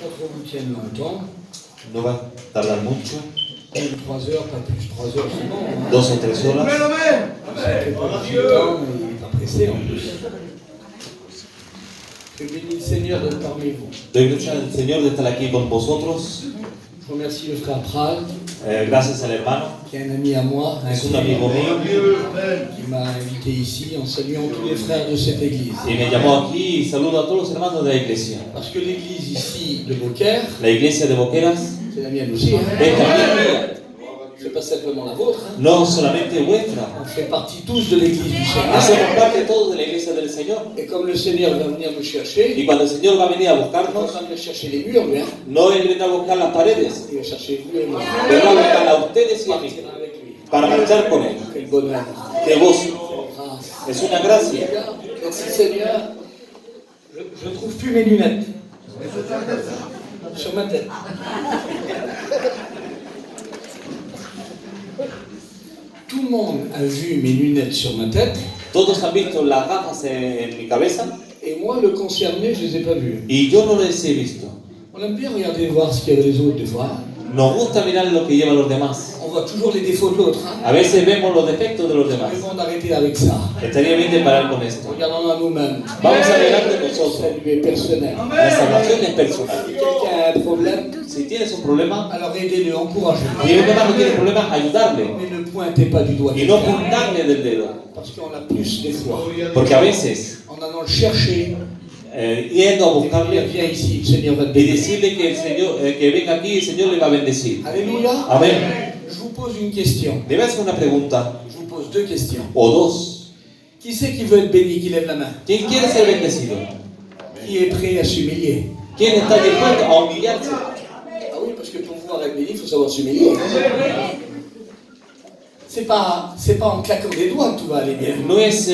pas trop vous tienne longtemps. No va a tardar mucho. 3 heures, pas plus. 3 heures, c'est bon. Hein. 2 o 3 horas. Ça fait pas beaucoup de temps, mais il est pas pressé en plus. Que béni le Seigneur d'être parmi vous. Doy gracias al Señor de estar aquí con vosotros. Je remercie le frère Pral, Gracias al hermano. qui est un ami à moi, Es un amigo mío. qui m'a invité ici en saluant tous les frères de cette église. Y me llamó aquí y saludo a todos los hermanos de la iglesia. Parce que l'église ici de Beaucaire, La iglesia de Boqueras c'est la mienne aussi. Hein. es también mía. C'est pas simplement la vôtre. Hein. No solamente vuestra. On fait partie tous de l'église du Seigneur. Hacemos parte todos de la iglesia del Señor. Et comme le Seigneur va venir nous chercher, Y cuando el Señor va a venir a il va buscarnos, venir chercher les murs, lui, hein. no Él viene a buscar las paredes, Il va chercher vous et moi. vendrá a buscar a ustedes y a mí Partira avec lui. para marchar con Él. Quel bonheur. ¡Qué gozo! Grâce. Es una gracia. Merci Seigneur. Je ne trouve plus mes lunettes. Sur ma tête. Tout le monde a vu mes lunettes sur ma tête, Todos han visto las gafas en mi cabeza et moi, le concerné, je ne les ai pas vues. y yo no les he visto. On aime bien regarder voir ce qu'il y a les autres des fois. Nos gusta mirar lo que llevan los demás. On voit toujours les défauts de l'autre. Hein. A veces vemos los defectos de los demás. Mais bon d'arrêter avec ça. Estaría bien de parar con esto. Regardons à nous-mêmes. Vamos a mirar de nosotros. Salut personnel. La salvación es personal. Si quelqu'un a un problème, Si tienes un problema alors aidez-le, encouragez-le. y el hermano tiene problemas, ayudarle Mais ne pointez pas du doigt y no quelqu'un. apuntarle del dedo. Parce qu'on a plus des fois. Porque a veces, En allant le chercher, yendo a et dire buscarle viens ici, le Seigneur va te y bénir. decirle que el Señor, que venga aquí y el Señor le va a bendecir. Alléluia. Amén. Je vous pose une question. Le voy a hacer una pregunta Je vous pose 2 questions. o dos. Qui c'est qui veut être béni, qui lève la main? ¿Quién quiere ser bendecido? Qui est prêt à s'humilier? ¿Quién está dispuesto a humillarse? Ah oui, parce que pour pouvoir être béni, il faut savoir s'humilier. C'est pas en claquant des doigts que tout va aller bien. No es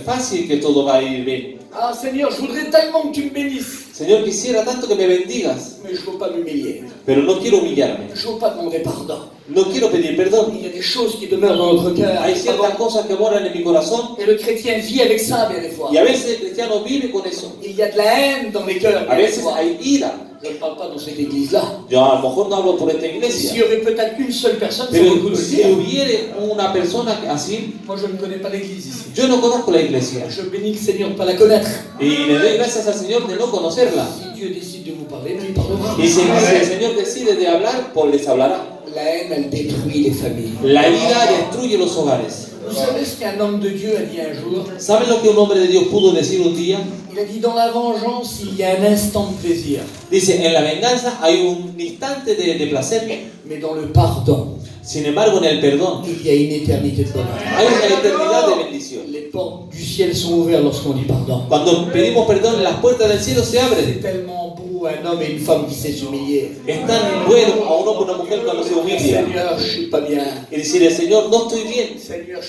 fácil que todo va a ir bien. Ah Seigneur, je voudrais tellement que tu me bénisses. Señor, quisiera tanto que me bendigas, Mais je ne veux pas m'humilier. pero no quiero humillarme. Je ne veux pas demander pardon. No quiero pedir perdón. Il y a des choses qui demeurent dans notre cœur. Hay ciertas cosas que moran en mi corazón Et le chrétien vit avec ça bien des fois. y a veces el cristiano vive con eso. Il y a de la haine dans les cœurs. A bien des veces fois. hay ira. Je ne parle pas dans cette église-là. Yo a lo mejor no hablo por esta S'il y iglesia, aurait peut-être une seule personne, ça vaut le coup pero de le si dire. hubiere una persona así, Moi, je ne connais pas l'église ici. yo no conozco la iglesia Je bénis le Seigneur de ne pas la connaître. y le doy gracias al Señor de no conocerla. Si Dieu décide de vous parler, il parlera. Y si el Señor decide de hablar, pues les hablará. La haine, elle détruit les familles. La ira destruye los hogares. Vous savez ce qu'un homme de Dieu a dit un jour? ¿Saben lo que un hombre de Dios pudo decir un día? Il a dit, dans la vengeance, il y a un instant de plaisir. Dice, en la venganza hay un instante de placer, Mais dans le pardon, sin embargo en el perdón il y a une éternité de bonheur. hay una eternidad de bendición. Les portes du ciel sont ouvertes lorsqu'on dit pardon. Cuando pedimos perdón, las puertas del cielo se C'est abren. tellement beau un homme et une femme qui sait s'humilier. Es tan bueno a un hombre o una mujer cuando se humilla Seigneur, je suis pas bien. y decirle, Señor, no estoy bien. Seigneur,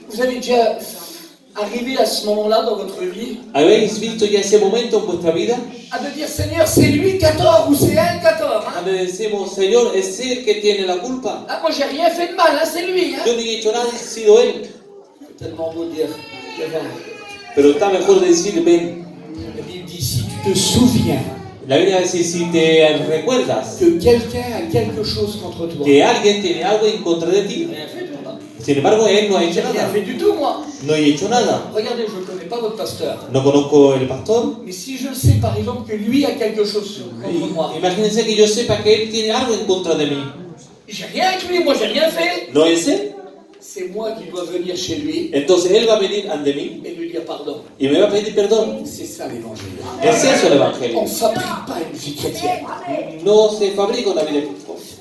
vous avez déjà arrivé à ce moment-là dans votre vie ¿Habéis visto ya ese momento en vuestra vida? à me dire, Seigneur, c'est lui qui a tort ou c'est elle qui a tort, hein? Donde decimos, Señor, es Él que tiene la culpa. Ah, moi, j'ai rien fait de mal, hein, c'est lui, hein? Yo no he hecho nada, ha sido Él. C'est tellement beau de dire, viens. Pero está mejor decir, ven. La Bible dit, si tu te souviens La Biblia dice, si te recuerdas que quelqu'un a quelque chose contre toi, que alguien tiene algo en contra de ti, rien fait, toi, là. sin embargo, Él no ha J'ai hecho rien nada. fait du tout, moi. No he hecho nada. Regardez, je ne connais pas votre pasteur. No conozco el pastor. Mais si je sais, par exemple, que lui a quelque chose contre moi, Imagínense que yo sepa que Él tiene algo en contra de mí. j'ai rien avec lui, moi, j'ai rien fait. ¿No es Él? C'est moi qui dois venir chez lui Entonces Él va a venir ante mí et lui dire pardon. y me va a pedir perdón. C'est ça l'évangile. Es eso el On Evangelio. ne fabrique pas une vie chrétienne. No se fabrica una vida,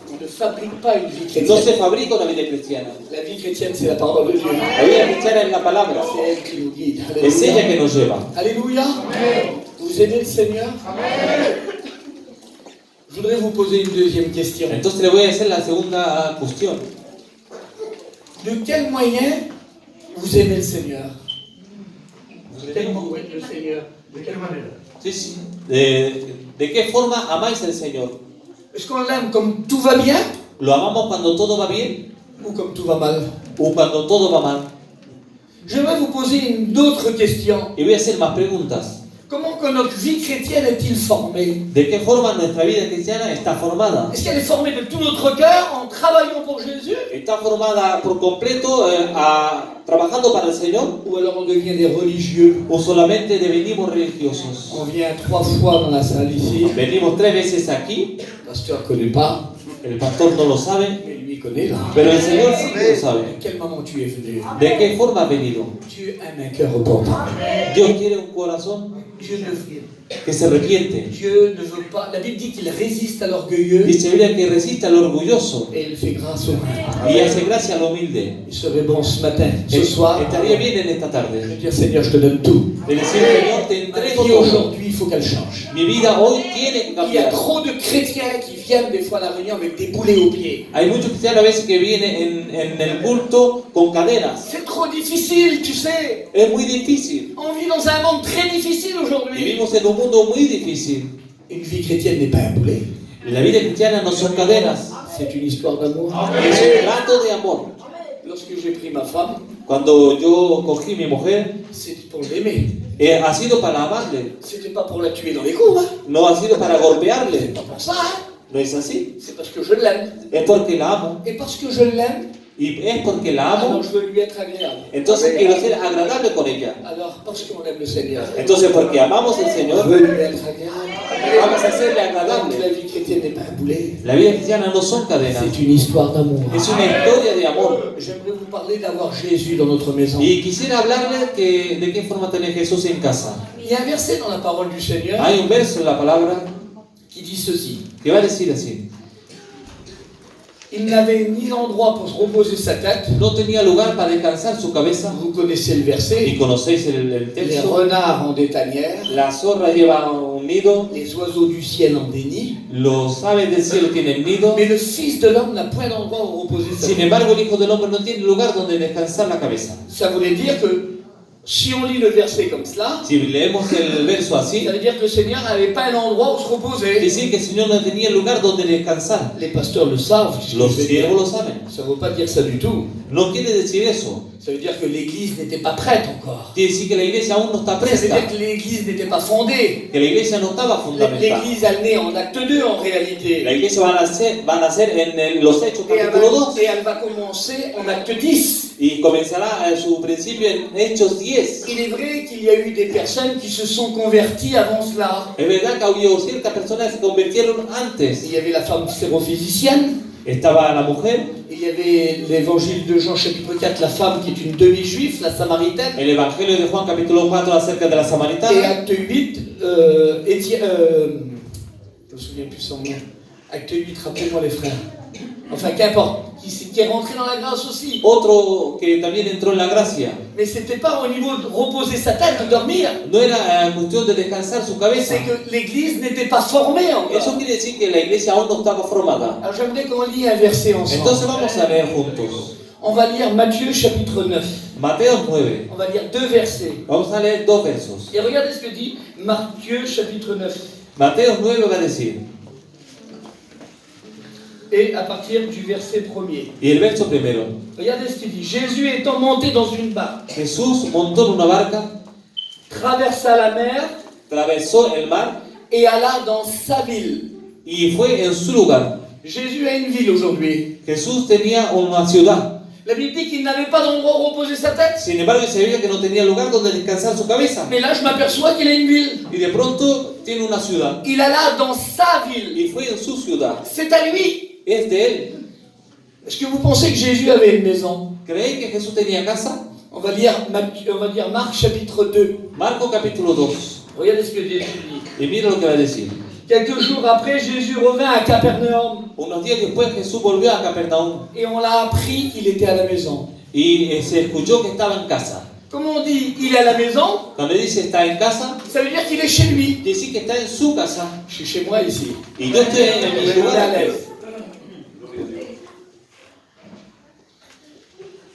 On ne fabrique pas une vie no chrétienne. se fabrica una vida cristiana. La vie chrétienne, c'est la parole de Dieu. La vida cristiana es la palabra. C'est elle qui nous guide. Es ella que Alléluia. nos lleva. Alléluia. Vous aimez le Seigneur? Je voudrais vous poser une deuxième question. Entonces le voy a hacer la segunda cuestión. De quel moyen vous aimez le Seigneur? Tellement vous aimez le Seigneur. De quelle manière? Sí, sí. ¿De qué forma amáis al Señor? Est-ce qu'on l'aime comme tout va bien ¿Lo amamos cuando todo va bien ou comme tout va mal? o cuando todo va mal? J'aimerais vous poser une autre question. Y voy a hacer más preguntas. Comment que notre vie chrétienne est-il formée? ¿De qué forma nuestra vida cristiana está formada? Est-ce qu'elle est formée de tout notre cœur en travaillant pour Jésus? ¿Está formada por completo trabajando para el Señor? Ou alors on devient des religieux? ¿O solamente devenimos religiosos? On vient 3 fois dans la salle ici. Venimos 3 veces aquí, Le pasteur ne connaît pas, el pastor no lo sabe, mais lui connaît là. pero el Señor sí que lo sabe. À quel moment tu es venu? ¿De qué forma ha venido? Dieu aime un cœur repentant. Dios quiere un corazón Dieu ne, que se arrepiente. Dieu ne veut pas. La Bible dit qu'il résiste à l'orgueilleux Dice la Biblia que resiste al orgulloso et il fait grâce au humble. y hace gracia al humilde. Il serait bon ce matin, ce soir, Estaría bien en esta de tarde dire Seigneur, je te donne tout. de decir, Señor, te Ma entrego vie todo. aujourd'hui, il faut qu'elle change. Mi vida hoy tiene que Il y a cambiar. trop de chrétiens qui viennent des fois à la réunion avec des boulets aux pieds. Hay muchos cristianos a veces que vienen en el culto con cadenas. C'est trop difficile, tu sais. Es muy difícil. On vit dans un monde très difficile aujourd'hui. Vivimos en un mundo muy difícil. Une vie chrétienne n'est pas un boulet. La vida cristiana no son cadenas, C'est une histoire d'amour. es un trato de amor. Lorsque j'ai pris ma femme, Cuando yo cogí mi mujer, c'était pour l'aimer. ha sido para amarle, C'était pas pour la tuer dans les coups, hein. no ha sido para C'est golpearle. pas pour ça, hein. ¿No es así? C'est parce que je l'aime. Es porque la amo. Et parce que je l'aime, Y es porque la amo, alors je veux lui être agréable. entonces quiero ser agradable con ella. Alors, parce qu'on aime le Seigneur, Entonces porque amamos al je Señor, veux lui être agréable. vamos a hacerle Donc, agradable. la vie chrétienne n'est pas un boulet. La vida cristiana no son cadenas, C'est une histoire d'amour. es una historia de amor. J'aimerais vous parler d'avoir Jésus dans notre maison. Y quisiera hablarle de qué forma tener Jesús en casa. Il y a un verset dans la parole du Seigneur Hay un verso en la palabra qui dit ceci. que va a decir así: Il n'avait ni endroit pour se reposer sa tête. no tenía lugar para descansar su cabeza. Vous connaissez le Y verset. conocéis el Les texto. renards en des tanières, La zorra lleva un nido, les oiseaux du ciel en des nids. los aves del cielo tienen nido. Mais le Fils de l'homme n'a point d'endroit où reposer sa Sin tête. embargo, el Hijo del Hombre no tiene lugar donde descansar la cabeza. Ça voulait dire que si on lit le verset comme cela, Si leemos el verso así, ça veut dire que le Seigneur n'avait pas un endroit où se reposer. dice que el Señor no tenía lugar donde descansar. Les pasteurs le savent. ce que Los je veux dire. siervos lo saben. Ça ne veut pas dire ça du tout. No quiere decir eso. Ça veut dire que l'Église n'était pas prête encore. Quiere decir que la iglesia aún no está Ça veut presta. dire que l'Église n'était pas fondée. Que la iglesia no estaba fundamentada. L'Église, elle naît en acte 2 en réalité. La iglesia va a nacer en los Hechos capítulo 2 Et elle va commencer en acte 10. y comenzará en su principio en Hechos 10. Il est vrai qu'il y a eu des personnes qui se sont converties avant cela. Es verdad que había ciertas personas que se convirtieron antes. Il y avait la femme syrophysicienne. Estaba la mujer, Il y avait l'évangile de Jean chapitre 4, la femme qui est une demi-juive, la samaritaine. el Evangelio de Juan capítulo 4 acerca de la Et samaritana. acte 8, Étienne, je me souviens plus son nom. Acte 8, rappelez-moi les frères. Enfin, qu'importe, qui est rentré dans la grâce aussi. Otro que también entró en la gracia. Mais c'était pas au niveau de reposer sa tête, de dormir. No era cuestión de descansar su cabeza. C'est que l'Église n'était pas formée encore. Eso quiere decir que la iglesia aún no estaba formada. Alors j'aimerais qu'on lit un verset ensemble. Entonces vamos a leer juntos. On va lire Matthieu chapitre 9. Mateo 9. On va lire 2 versets. Vamos a leer 2 versos. Et regardez ce que dit Matthieu chapitre 9. Mateo 9 va a decir, Et à partir du verset 1er. y el verso primero, Regardez ce qu'il dit. Jésus étant monté dans une barque, Jesús montó en una barca, traversa la mer atravesó el mar et alla dans sa ville. y fue en su lugar. Jésus a une ville aujourd'hui. Jesús tenía una ciudad. La Bible dit qu'il n'avait pas d'endroit où reposer sa tête. Sin embargo, se veía que no tenía lugar donde descansar su cabeza. Mais là, je m'aperçois qu'il a une ville. Y de pronto tiene una ciudad. Il alla dans sa ville. Y fue en su ciudad. C'est à lui. Es de él. Est-ce que vous pensez que Jésus avait une maison? ¿Creen que Jesús tenía casa? On va lire Marc chapitre 2. Marco capítulo 2. Regardez ce que Jésus dit. Y mira lo que va a decir. Quelques jours après, Jésus revint à Capernaum Unos días después Jesús volvió a Capernaum et on l'a appris qu'il était à la maison. y se escuchó que estaba en casa. Comment on dit il est à la maison? Cuando dice está en casa, Ça veut dire qu'il est chez lui. quiere decir que está en su casa. Je suis chez moi ici. Y yo estoy en Je mi vais lugar. à l'aise.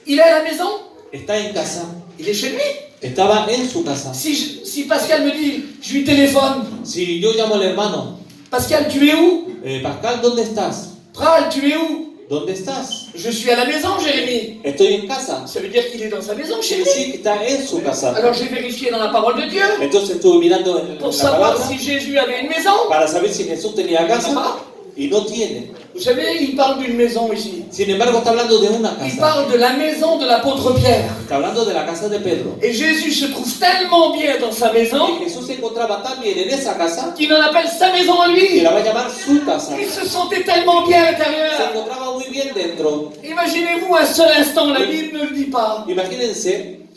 Il est à la maison? Está en casa. Il est chez lui. Estaba en su casa. Si Pascal me dit, je lui téléphone. Si yo llamo al hermano, Pascal, tu es où? Pascal, ¿dónde estás? Pral, tu es où? ¿dónde estás? Je suis à la maison, Jérémie. Estoy en casa. Ça veut dire qu'il est dans sa maison chez Quiere lui. decir que está en su casa. Alors j'ai vérifié dans la parole de Dieu Entonces estuve mirando en pour la savoir palabra si Jésus avait une maison. para saber si Jesús tenía casa y no tiene. Vous savez, il parle d'une maison ici. Sin embargo, está hablando de una Il casa. parle de la maison de l'apôtre Pierre. Está hablando de la casa de Pedro. Et Jésus se trouve tellement bien dans sa maison Y Jesús se encontraba tan bien en esa casa qu'il en appelle sa maison à que lui. la va a llamar su casa. Il se sentait tellement bien à Se l'intérieur. encontraba muy bien dentro. Imaginez-vous un seul instant, la Bible ne le dit pas, Imagínense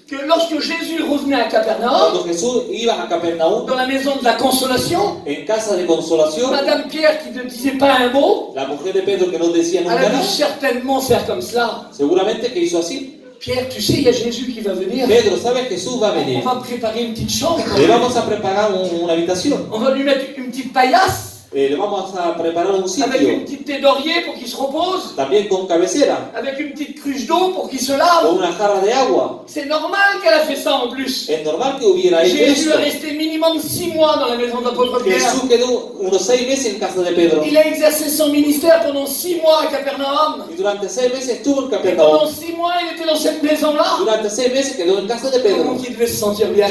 que lorsque Jésus revenait à Capernaum, cuando Jesús iba a Capernaum, dans la maison de la consolation, en casa de consolación, Madame Pierre qui ne disait pas un mot, la mujer de Pedro que no decía elle nunca a dû nada, certainement faire comme cela. seguramente que hizo así. Pierre, tu sais, il y a Jésus qui va venir. Pedro, ¿sabes? Jesús va a On venir. va préparer une petite chambre. Le vamos a preparar una habitación. On va lui mettre une petite paillasse Le vamos a preparar un avec une sitio, petite thé d'orier pour qu'il se repose, también con cabecera, avec une petite cruche d'eau pour qu'il se con lave. una jarra de agua. C'est normal qu'elle a fait ça en plus. Es normal que hubiera hecho Jésus esto. est resté minimum 6 mois dans la maison de l'apôtre Pierre. Jesús quedó unos 6 meses en casa de Pedro. Il a exercé son ministère pendant 6 mois à Capernaum. Y durante 6 meses estuvo en Et pendant Capernaum. 6 mois, il était dans cette maison-là. Durante 6 meses quedó en casa de Comment Pedro. qu'il devait se sentir bien.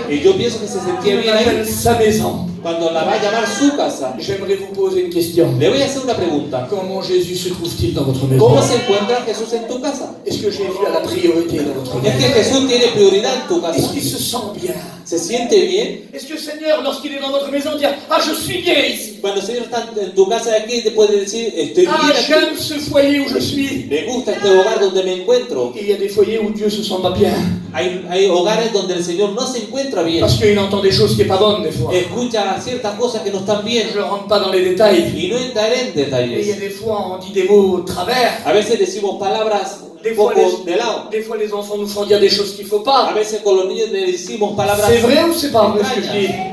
Y yo pienso que se sentía Il bien ahí appelle sa maison. cuando la va a llamar su casa. J'aimerais vous poser une question. Le voy a hacer una pregunta. Comment Jésus se trouve-t-il dans votre maison? ¿Cómo se encuentra Jesús en tu casa? Est-ce que Jésus a la priorité dans votre Es maison? que Jesús tiene prioridad en tu Est-ce casa. qu'il se sent bien? ¿Se siente bien? Est-ce que le Seigneur, lorsqu'il est dans votre maison, dit « Ah, je suis bien ici. Cuando el Señor está en tu casa de aquí, te puede decir, estoy Ah, bien aquí. j'aime ce foyer où je suis. Me gusta este hogar donde me encuentro. » Et il y a des foyers où Dieu se sent pas bien. Hay hogares donde el Señor no se encuentra bien. Parce qu'il entend des choses qui sont pas bonnes des fois. Escucha ciertas cosas que no están bien Je ne rentre pas dans les détails. y no entraré en Mais il y a detalles. des fois, on dit des mots de travers. A veces decimos palabras Des un fois, poco de lado. des fois, les enfants nous font dire des choses qu'il ne faut A pas. veces con los niños le decimos palabras C'est vrai ou c'est pas vrai ce que je extrañas. dis?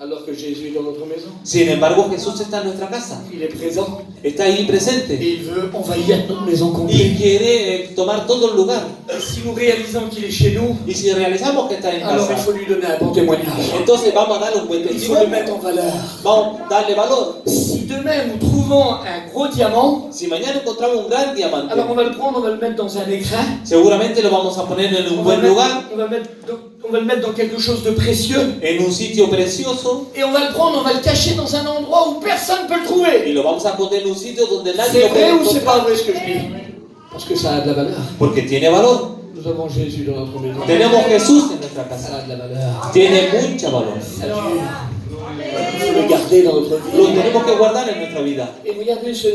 Alors que Jésus est dans notre maison. Sin embargo, Jesús está en nuestra casa. Il est présent. Está ahí Et presente. il veut envahir notre maison Y complète. quiere tomar todo el lugar. Et si nous réalisons qu'il est chez nous, Y si realizamos que está en alors il casa, faut lui donner un bon témoignage. entonces vamos a darle un buen Il faut le testimonio. mettre en valeur. Vamos a darle valor. Si demain nous trouvons un gros diamant, Si mañana encontramos un gran diamante, alors on va le prendre, on va le mettre dans un écrin. seguramente lo vamos a poner en un buen lugar, On va le mettre dans quelque chose de précieux. en un sitio precioso, Et on va le prendre, on va le cacher dans un endroit où personne ne peut le trouver. y lo vamos a poner en un sitio donde nadie C'est lo puede vrai ou c'est encontrar, pas vrai ce que je dis? Parce que ça a de la valeur. porque tiene valor. Nous avons Jésus dans notre maison. Tenemos Jesús en nuestra Ça casa. a de la valeur. Tiene mucha valor. Ça dure. Il faut le garder dans notre Lo vie. tenemos que guardar en nuestra vida. Et regardez ce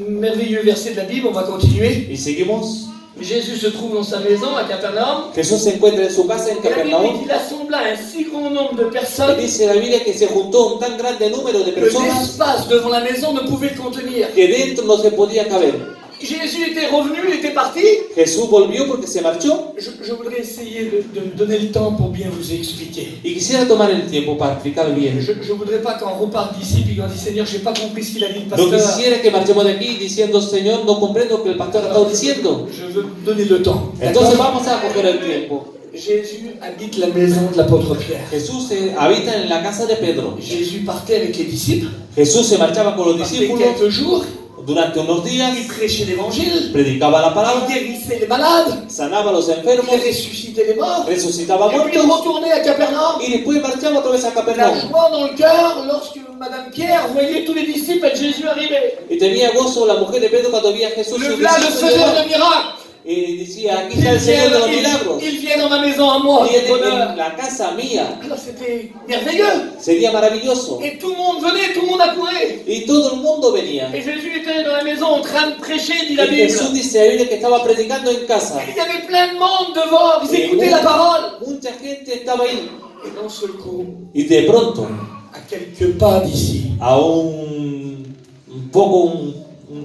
merveilleux verset de la Bible, on va continuer. Y seguimos. Jésus se trouve dans sa maison à Capernaum. Jesús se encuentra en su casa en Et la Bible dit Capernaum. qu'il assembla un si grand nombre de Y personnes dice la Biblia que se juntó un tan grande número de que personas l'espace devant la maison ne pouvait le contenir. que dentro no se podía caber. Jésus était revenu, il était parti. Jesús volvió porque se marchó. Je voudrais essayer de me donner le temps pour bien vous expliquer. Y quisiera tomar el tiempo para explicar bien. Je ne voudrais pas qu'on reparte d'ici puis qu'on dise Seigneur, je n'ai pas compris ce qu'il a dit le No pasteur. quisiera que marchemos de aquí diciendo, Señor, no comprendo lo que el pastor ha estado diciendo. Je veux me donner le temps. Entonces D'accord? vamos a coger el tiempo. Jésus habite la maison de l'apôtre Pierre. Jesús habita en la casa de Pedro. Jésus partait avec les disciples. Jesús se marchaba con los Partait discípulos quelques jours. durante unos días, Il prêchait l'évangile. predicaba la Il palabra, guérissait les malades. sanaba a los Il enfermos, ressuscitait les morts. resucitaba Et puis il muertos retournait à Capernaum. y después marchaba otra vez a La Capernaum. joie dans le cœur lorsque Madame Pierre voyait tous les disciples et Jésus arriver. Y tenía gozo la mujer de Pedro cuando veía a Jesús. Le sus voilà le discípulos faiseur llegar. de miracles. Y decía, aquí está el Señor de los milagros. Il vient dans ma maison à moi. Viene Bonheur. en la casa mía. Alors c'était merveilleux. Sería maravilloso. Et tout le monde venait, tout le monde accourait. Y todo el mundo venía. Et Jésus était dans la maison en train de prêcher, dit la Y Bible. Jesús dice la Biblia que estaba predicando en casa. Il y avait plein de monde devant, ils Y écoutaient la parole. mucha gente estaba ahí. Et d'un seul coup, Y de pronto, à quelques pas d'ici, a un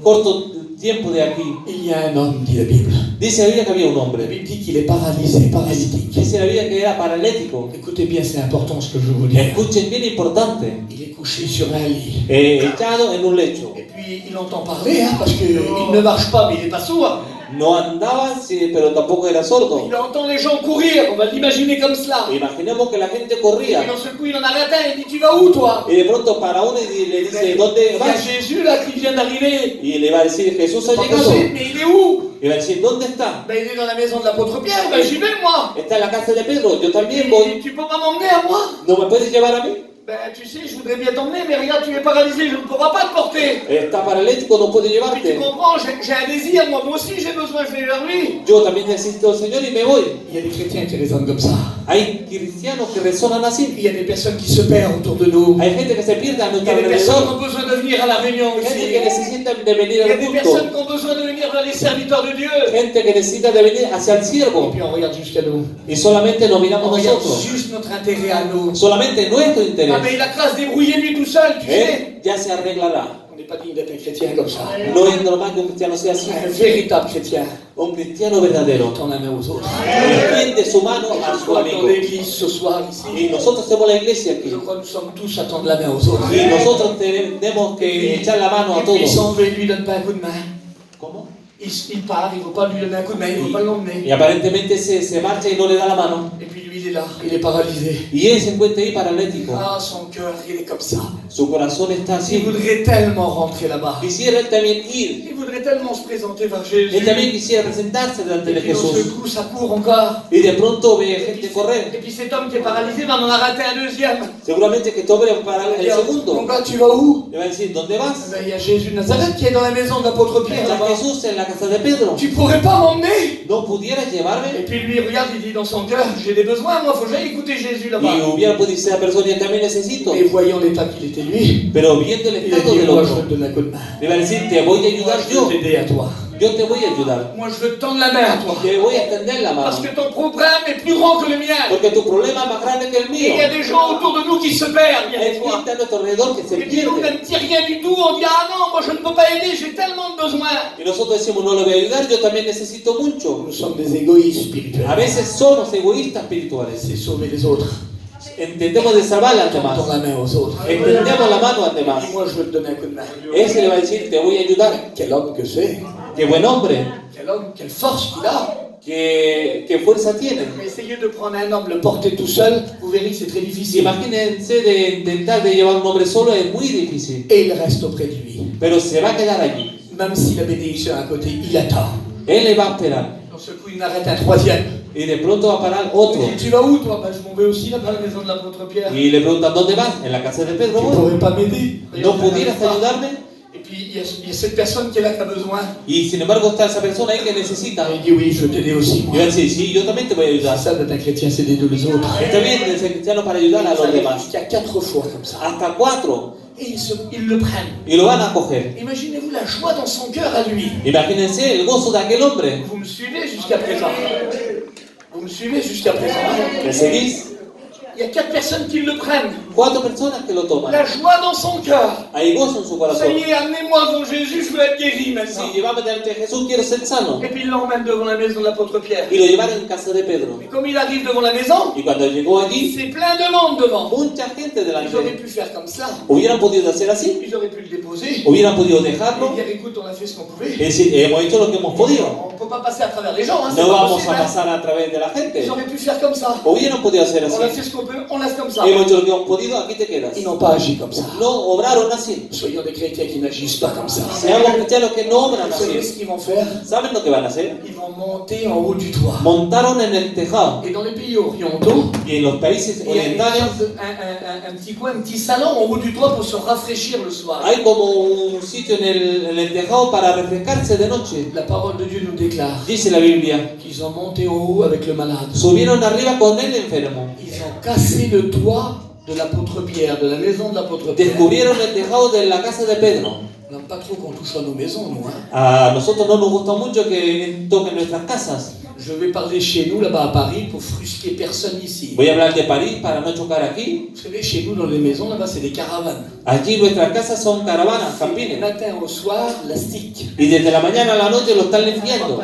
corto tiempo de aquí, il y a un homme, dit la Bible. dice la Biblia que había un La hombre. Bible dit qu'il est paralysé, paralytique. Dice la Biblia que era paralítico. Écoutez bien, c'est important ce que je vous dis. Escuchen bien importante. Il est couché sur un lit. Echado en un lecho. Et puis il entend parler, hein, parce qu'il ne marche pas, mais il n'est pas sourd. No andaba, sí, pero tampoco era sordo. Il entend les gens courir, on va l'imaginer comme cela. Imaginemos que la gente Et corría. d'un seul coup, il en arrête un, il dit, tu vas où toi? Y de pronto para uno y le dice, ¿dónde Il y a vas? Jésus là qui vient d'arriver. Y le va a decir, Jesús ha Pas llegado. possible, mais il est où? Y va a decir, ¿dónde está? Ben, il est dans la maison de l'apôtre Pierre, ben j'y vais moi. Está en la casa de Pedro, yo también voy. Tu peux pas m'emmener à moi? ¿No me puedes llevar a mí? Ben tu sais, je voudrais bien t'emmener, mais regarde, tu es paralysé, je ne pourrai pas te porter. Está paralítico, no puede Mais tu llevarte. comprends, j'ai un désir, moi aussi j'ai besoin, je vais vers lui. Yo también necesito al Señor y me voy. Il y a des chrétiens qui raisonnent comme ça. Hay cristianos que resonan así. Il y a des personnes qui se perdent autour de nous. Hay gente que se pierde a Il y nuestro a des personnes qui alrededor. ont besoin de venir à la réunion Gente ici. que necesita de venir Il y a al des culto. personnes qui ont besoin de venir vers les serviteurs de Dieu. Gente que necesita de venir hacia el Et siervo. puis on regarde jusqu'à nous. Y solamente nos On miramos regarde nosotros. juste notre intérêt à nous. Solamente nuestro Ah mais interés. il a qu'à se débrouiller lui tout seul, tu sais. Ya se arreglará. On n'est pas digne d'être un chrétien comme ça. No es normal que un cristiano sea así. Un véritable chrétien. Un cristiano verdadero. Tend la main aux autres. Extiende su mano a Je su crois que dans amigo. l'église ce soir ici, Y nosotros somos la iglesia aquí. je crois que nous sommes tous à tendre la main aux autres. Y nosotros tenemos que echar la mano a Et puis il todos. s'en va, il lui donne pas un coup de main. ¿Cómo? Il part, il ne veut pas lui donner un coup de main, il ne veut pas l'emmener. Y aparentemente se marcha y no le da la mano. Et puis lui, il est là, il est paralysé. Y él se encuentra ahí paralítico. Ah, son cœur, il est comme ça. Su corazón está Il así. voudrait tellement rentrer là-bas. Quisiera él también ir. Il voudrait tellement se présenter vers Jésus. Él también quisiera presentarse delante Et de puis d'un seul Jesús. coup, ça court encore. Y de pronto ve Et gente correr. puis cet homme qui est paralysé, ben, on en a raté un deuxième. Seguramente que este hombre para Il el dit, mon segundo. gars, tu vas où? Le va a decir, ¿dónde vas? Ben, il y a Jésus de Nazareth qui est dans la maison de l'apôtre Pierre Está là-bas. Jesús en la casa de Pedro. Tu pourrais pas m'emmener? ¿No pudieras Et llevarme? puis lui, il regarde, il dit dans son cœur, j'ai des besoins, moi, faut que j'aille écouter Jésus là-bas. Y hubiera podido ser la persona que también necesito. Et voyant l'état qu'il était lui, Pero viendo el il a estado dit, del moi, je veux otro, te donner un coup de main. le va a decir, te voy a Moi, ayudar je yo. veux t'aider à toi. Yo te voy a ayudar. Moi, je veux te tendre la main à toi. Te voy a extender la Parce mano. que ton problème est plus grand que le mien. Porque tu problema es más grande que el Et mío. il y a des gens autour de nous qui se perdent, il y a Hay des fois. gente a nuestro alrededor que se Et puis nous, on pierde. ne dit rien du tout, on dit, ah non, moi je ne peux pas aider, j'ai tellement de besoins. Y nosotros decimos, no le voy a ayudar, yo también necesito mucho. Nous sommes des égoïstes spirituels. A veces somos egoístas espirituales. C'est sauver les autres. Intentemos de salvar a los demás. Tends la main aux autres. Extendemos la mano a los demás. Et moi, je veux te donner un coup de main. Ese le va a decir, te voy a ayudar. Quel homme que c'est. Qué buen hombre. Quel homme, quelle force qu'il a. Qué fuerza tiene. Mais essayez de prendre un homme, le porter tout seul, vous verrez que c'est très difficile. Imagínense de intentar de llevar un hombre solo, es muy difícil. Et il reste auprès de lui. Pero se va a quedar allí. Même si la bénédiction est à côté, il attend. Él le va a esperar. Dans ce coup, il en arrête un troisième. Y de pronto va a parar Il otro. dit, tu vas où toi? Ben, je m'en vais aussi là-bas à la maison de l'apôtre Pierre. Y le preguntan, ¿dónde vas? En la casa de Tu Pedro. ne Bueno, pourrais pas m'aider? ¿no pudieras ayudarme? Et puis il y a cette personne qui est là qui a besoin. Y sin embargo está esa persona ahí que necesita. Il dit oui, je veux t'aider aussi. Y va a decir, sí, yo también te voy a C'est ayudar. ça d'être un chrétien, c'est d'aider les autres. Está bien de ser cristiano para ayudar a Ça los arrive demás. jusqu'à 4 fois comme ça. Hasta 4. Et ils le prennent. Y lo van a coger. Imaginez-vous la joie dans son cœur à lui. Imagínense el gozo de aquel hombre. Vous me suivez jusqu'à présent? Vous me suivez jusqu'à présent? ¿Me seguís? Il y a 4 personnes qui le prennent. 4 personas que lo toman. La joie dans son cœur. Hay gozo en su Ça corazón. y est, amenez-moi devant Jésus, je veux être guéri maintenant. Si llevamos delante de Jesús, quiero ser sano. Et puis ils l'emmènent devant la maison de l'apôtre Pierre. Y lo llevaron en casa de Pedro. Mais comme il arrive devant la maison, Y cuando llegó allí, c'est plein de monde devant. mucha gente delante Ils de auraient él. pu faire comme ça. Hubieran podido hacer así. Ils auraient pu le déposer. Hubieran podido Et dejarlo. dire écoute, on a fait ce qu'on pouvait. Es decir, hemos hecho lo que hemos podido. On ne peut pas passer à travers les gens, hein, c'est No pas vamos possible. a Hein. pasar a través de la gente. Ils auraient pu faire comme ça. Hubieran podido hacer On a así. fait ce qu'on peut, on laisse comme ça. Hemos hecho lo que hemos podido, aquí te quedas. Ils n'ont pas agi comme ça. No obraron así. Soyons des chrétiens qui n'agissent pas comme ça. Seamos cristianos que no obran Vous savez así. ce qu'ils vont faire? ¿Saben lo que van a hacer? Ils vont monter en haut du toit. Montaron en el tejado. Et dans les pays orientaux, Y en los países il y a une orientales sorte un petit coin, un petit salon en haut du toit pour se rafraîchir le soir. hay como un sitio en el tejado para refrescarse de noche. La parole de Dieu nous déclare Dice la Biblia. qu'ils ont monté en haut avec le malade. Subieron arriba con el enfermo. Ils ont cassé le toit de l'apôtre Pierre, de la maison de l'apôtre Pierre. Descubrieron el tejado de la casa de Pedro. On n'aime pas trop qu'on touche à nos maisons, nous. Hein. A nosotros no nos gusta mucho que toquen nuestras casas. Je vais parler chez nous, là-bas à Paris, pour frustrer personne ici. Voy a hablar de París para no chocar aquí. Vous savez, chez nous, dans les maisons, là-bas, c'est des caravanes. Aquí nuestras casas son caravanas, Du campines. matin au soir, la stick. Y desde la mañana a la noche lo están limpiando.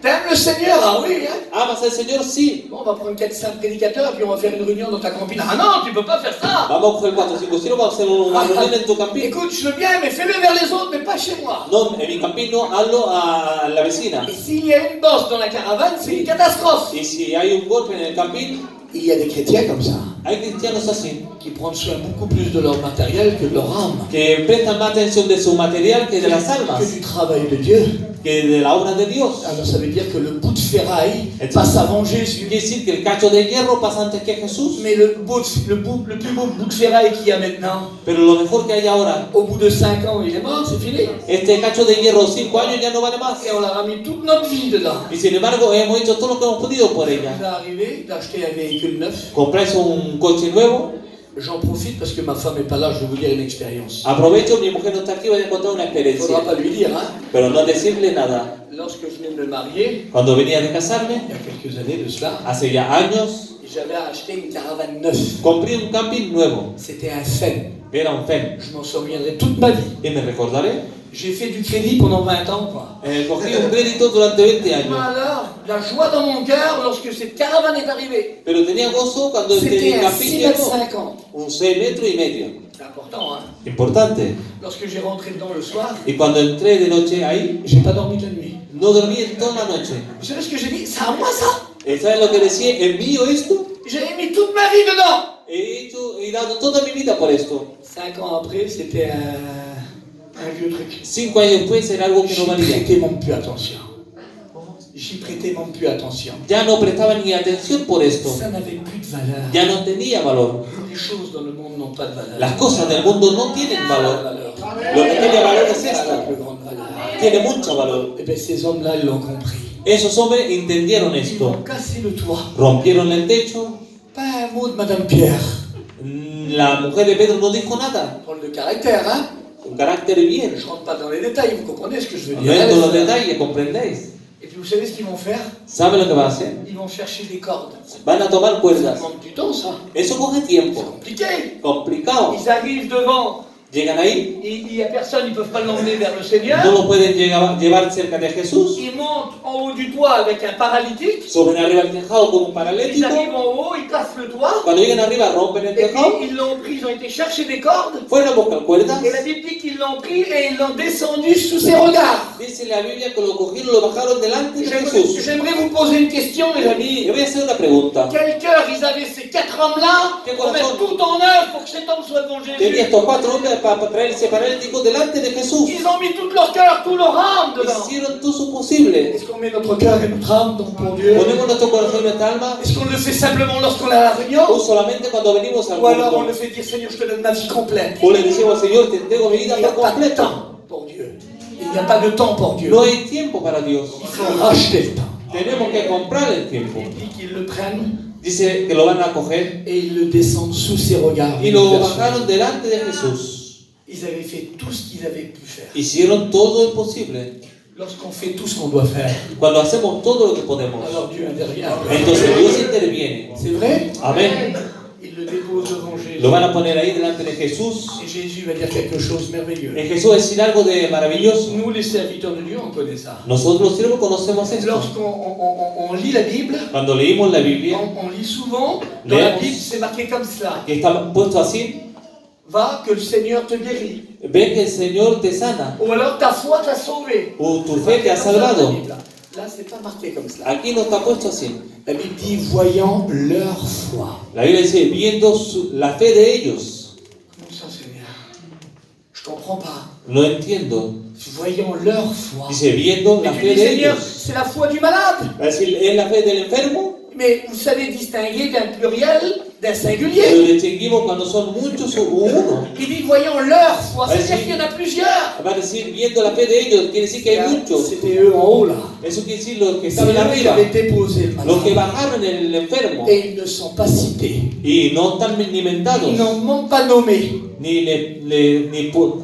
T'aimes le Seigneur? Ah oui, hein? ¿Amas al Señor? Sí. Bon, on va prendre 4-5 prédicateurs, puis on va faire une réunion dans ta campine. Ah non, tu peux pas faire ça! Vamos a coger 4 o 5 ciegos, vamos a hacer una reunión en tu campín. Écoute, je veux bien, mais fais-le vers les autres, mais pas chez moi. No, en mi campín no, hazlo a la vecina. Et s'il y a une bosse dans la caravane, c'est une catastrophe. Y si hay un golpe en el campín, Il y a des chrétiens comme ça, hay cristianos así, qui prennent soin beaucoup plus de leur matériel que de leur âme, que prestan más atención de su material que de las almas, que du travail de Dieu. que de la obra de Dios. Alors ça veut dire que le bout de ferraille passe avant Jésus. Quiere decir que el cacho de hierro pasa antes que Jesús. Mais le plus beau bout de ferraille qu'il y a maintenant, Pero lo mejor que hay ahora, au bout de 5 ans, il est mort, c'est fini. este cacho de hierro 5 años ya no vale más. Et on leur a mis toute notre vie dedans. Y sin embargo hemos hecho todo lo que hemos podido por Il ella. est arrivé d'acheter un véhicule neuf. Compráis un coche nuevo. J'en profite parce que ma femme n'est pas là, je vais vous dire une expérience. Aprovecho, mi mujer no está aquí, voy a contar una Il ne faudra experiencia. pas lui dire, hein. Pero no decirle nada. Lorsque je venais de me marier, Cuando venía de casarme, il y a quelques années de cela, hace ya años, j'avais acheté une caravane neuve. compré un camping nuevo. C'était un Fen. Era un Fem. Je m'en souviendrai toute ma vie. Y me recordaré, J'ai fait du crédit pendant 20 ans, quoi. cogí un crédito durante 20 años. Alors, la joie dans mon cœur lorsque cette caravane est arrivée. Pero tenía gozo cuando C'était el un camping 6 llegó. mètres 50. Un 6 metros y medio. C'est important, hein. Importante. Lorsque j'ai rentré dedans le soir, Y cuando entré de noche ahí, j'ai pas dormi de la nuit. no dormí en toda la noche. Vous savez ce que j'ai dit? C'est à moi ça! ¿Sabes lo que decía? ¿Es mío esto? J'ai mis toute ma vie dedans! He dado toda mi vida por esto. 5 ans après, c'était un vieux truc. 5 años después era algo que J'y no valía. prêtais même plus attention. J'y prêtais même plus attention. Ya no prestaba ni atención por esto. Ça n'avait plus de valeur. Ya no tenía valor. Les choses dans le monde n'ont pas de valeur. Las cosas del mundo no tienen valor. Lo que tiene valor es C'est la esto. plus grande valeur. Tiene mucho valor. Et bien ces hommes-là, ils l'ont compris. Esos hombres entendieron Ils esto. ont cassé le toit. Rompieron el techo. Pas un mot de Madame Pierre. La mujer de Pedro no dijo nada. Pour le caractère, hein? Un carácter bien. Je rentre pas dans les détails, vous comprenez ce que je veux No dire. entro en los detalles, ¿comprendéis? Et puis vous savez ce qu'ils vont faire? ¿Sabe lo que va a hacer? Ils vont chercher des cordes. Van a tomar Ça cuerdas. demande du temps, ça. Eso coge C'est tiempo. compliqué. Complicado. Ils arrivent devant. Llegan ahí, Il n'y a personne, ils ne peuvent pas l'emmener vers le Seigneur. no lo pueden llevar cerca de Jesús. Ils montent en haut du toit avec un paralytique. Suben arriba del tejado con un Ils paralítico. arrivent en haut, ils cassent le toit. Cuando llegan arriba rompen el Et tejado. puis ils l'ont pris, ils ont été chercher des cordes. Fueron a buscar cuerdas. Et la Bible dit qu'ils l'ont pris et ils l'ont descendu sous ses regards. Dice la Biblia que lo cogieron, lo bajaron delante de Jesús. J'aimerais vous poser une question, mes amis. Le voy a hacer una pregunta. Quel cœur ils avaient ces 4 hommes-là Quel pour mettre corazón. tout en œuvre pour que cet homme soit devant Tenía Jésus? estos 4 hombres para traer ese paralítico delante de Jesús. Ils ont mis tout leur cœur, tout leur âme dedans. Hicieron todo su posible. Est-ce qu'on met notre cœur et notre âme donc pour Dieu? Ponemos nuestro corazón y nuestra alma. Est-ce qu'on le fait simplement lorsqu'on est à la réunion? O solamente cuando venimos al Ou alors on le culto. fait dire Seigneur, je te donne ma vie complète. O le decimos, Señor, te entrego mi Il vida n'y a por pas de completo. temps pour Dieu. Il n'y a pas de temps pour Dieu. No hay tiempo para Dios. Il faut racheter le temps. Tenemos que comprar el tiempo. Il dit qu'ils le prennent Dice que lo van a coger et ils le descendent sous ses regards. y lo bajaron delante de Jesús. Ils avaient fait tout ce qu'ils avaient pu faire. Hicieron todo lo posible. Lorsqu'on fait tout ce qu'on doit faire, Cuando hacemos todo lo que podemos, alors Dieu intervient. entonces Dios interviene. C'est vrai? Amén. Il le dépose devant Jésus. Lo van a poner ahí delante de Jesús. Et Jésus va dire quelque chose de merveilleux. En Jesús va a decir algo de maravilloso. Nous, les serviteurs de Dieu, on connaît ça. Nosotros los siervos conocemos esto. Lorsqu'on lit la Bible, Cuando leímos la Biblia, on lit souvent, dans la Leemos. Bible, c'est marqué comme cela. que está puesto así, Va, que le Seigneur te guérit. ven que el Señor te sana. Ou alors ta foi t'a sauvé. O tu fe te ha salvado. Là, c'est pas marqué comme cela. Aquí no está puesto así. La Bible dit, voyant leur foi. La Biblia dice, viendo la fe de ellos. Comment ça, Seigneur? Je comprends pas. No entiendo. Voyant leur foi. Dice, viendo la Mais tu fe dis, de Seigneur, ellos. c'est la foi du malade. Va a decir, ¿es la fe del enfermo? Mais vous savez distinguer d'un pluriel d'un Pero singulier. distinguimos cuando son muchos o uno. Il dit, voyant leur foi. C'est-à-dire qu'il y en a plusieurs. Va a decir, viendo la fe de ellos, quiere decir que hay muchos. C'était eux en haut, là. Eso quiere decir los que C'est estaban eux qui arriba, avaient déposé le los que malade. bajaron el enfermo. Et ils ne sont pas cités. Y no están ni mentados, Ils n'ont même pas nommé.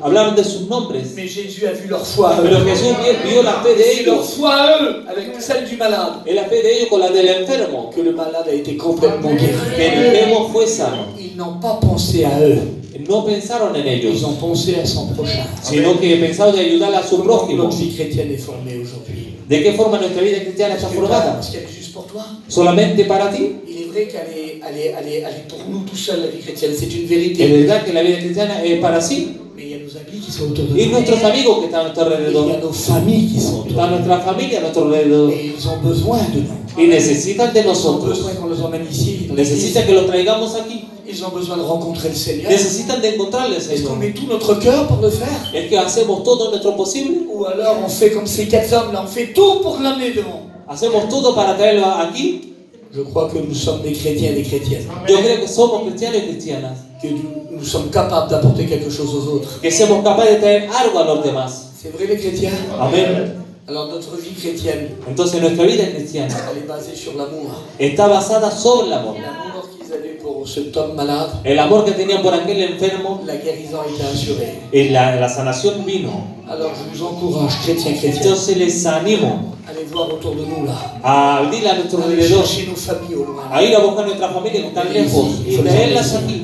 hablaron de sus nombres. Mais Jésus a vu leur foi à eux. Pero Jesús vio la fe de C'est leur ellos, foi à eux, avec celle du malade. es la fe de ellos con la del enfermo, Que le malade a été complètement que el guéri. enfermo fue sano. Ils n'ont pas pensé à eux. No pensaron en ellos, Ils ont pensé à son prochain. sino que pensaron de ayudar a su Comment prójimo. notre vie chrétienne est formée aujourd'hui. ¿De qué forma nuestra vida cristiana está formada? Parce qu'elle est juste pour toi. ¿Solamente para ti? Il est vrai qu'elle est pour nous tout seul, la vie chrétienne. C'est une Es vérité. verdad que la vida cristiana es para sí. Mais il y a nos amis qui sont autour de Y nous. nuestros amigos que están a nuestro Il y a alrededor. nos familles qui sont autour Está de nous. nuestra familia a nuestro alrededor. Et ils ont besoin de nous. Y necesitan de Ils ont nosotros. besoin qu'on les emmène ici. dans l'église. Necesitan que los traigamos aquí. Ils ont besoin de rencontrer le Seigneur. Necesitan de encontrarle, Est-ce qu'on Señor. met tout notre cœur pour le faire? Es que hacemos todo nuestro posible. Ou alors on fait comme ces 4 hommes là, on fait tout pour l'amener devant? Hacemos todo para traerlo aquí. Je crois que nous sommes des chrétiens et des chrétiennes. Yo creo que somos cristianos y cristianas. Que nous sommes capables d'apporter quelque chose aux autres. Que somos capaces de traer algo a los demás. C'est vrai les chrétiens? Amén. Alors notre vie chrétienne, Entonces nuestra vida cristiana elle est basée sur l'amour. está basada sobre el amor. L'amour qu'ils avaient pour cet homme malade, El amor que tenían por aquel enfermo la guérison était assurée. y la sanación vino. Alors je vous encourage, chrétiens, chrétiennes, Entonces les animo allez voir autour de nous là. a abrir a nuestro Allez alrededor, chercher nos familles au loin. a ir a buscar nuestra familia que están lejos y traerlas aquí.